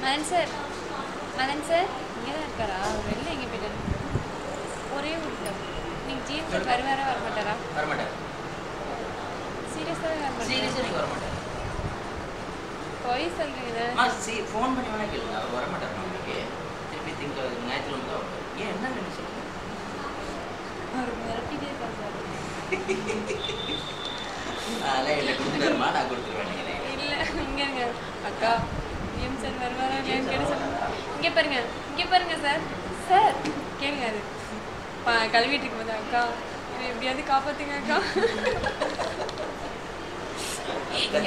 Madan sir Madan sir இங்கே தான் இருக்காரா? வெளில எங்கே போயிட்டாரு? ஒரே வீட்டில் நீங்கள் ஜிஎம் சார் வருவாரா வரமாட்டாரா? வரமாட்டார். சீரியஸாகவே வரமாட்டார். சீரியஸாக நீங்கள் வரமாட்டார். போய் சொல்கிறீங்க. ஃபோன் பண்ணி வேணா கேளுங்க. அவர் வரமாட்டார் நம்மளுக்கு. திருப்பி ஞாயிற்றுக்கிழமை தான் வருவார். ஏன் என்ன நினைச்சு சொல்லுங்க. அவர் மிரட்டிட்டே இருக்கார் சார். அதெல்லாம் என்ன கொடுத்துருமா? நான் கொடுத்துருவேன். இல்லை இங்கே இருங்க அக்கா ஜிஎம் சார் வருவாரா இல்லையான்னு கேட்டு சொல்லுங்க. இங்கே பாருங்க சார் சார் கேளுங்க. அது கழுவிட்டு இருக்கும்போது அக்கா இதை எப்படியாவது காப்பாற்றுங்க அக்கா,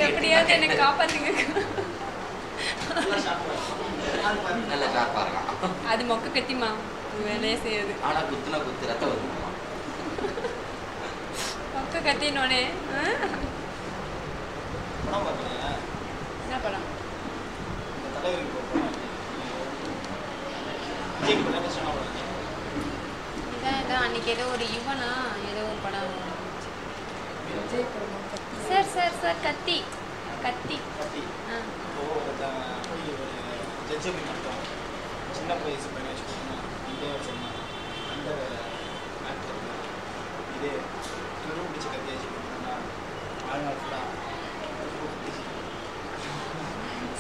எப்படியாவது என்னை காப்பாற்றுங்க அக்கா. நல்ல ஷார்ப்பாக இருக்கான். அது மொக்க கத்திமா வேலையே செய்யாது. ஆனால் குத்துனா குத்து ரத்தம் வருமா? மொக்க கத்தினோடனே என்ன படம்? இதான் அன்னைக்கு ஏதோ ஒரு யுவனா ஏதோ ஒரு படம். சார் சார் சார் கத்தி கத்தி சின்ன வயசு பையனை வச்சுக்கோங்க. இதே வச்சுருந்தா அந்த ஆக்டர் இதே துரு பிடிச்ச கத்தியை வச்சுக்கோங்கன்னா வாழ்நாள் ஃபுல்லாக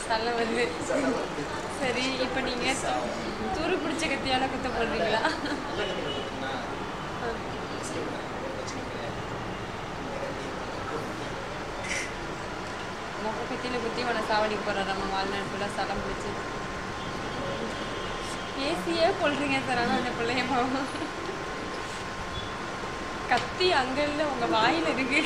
சொல்ல வந்து சரி. இப்போ நீங்கள் துரு பிடிச்ச கத்தியால் குத்த போடுறீங்களா? மொக்க கத்தியில் குத்தி உன சாவடிக்கு போகிற நம்ம வாழ்நாள் ஃபுல்லாக சலம் பிடிச்சி பேசியே கொள்றீங்க சார். ஆனால் அந்த பிள்ளைய கத்தி அங்கே இல்லை உங்கள் வாயில் இருக்கு.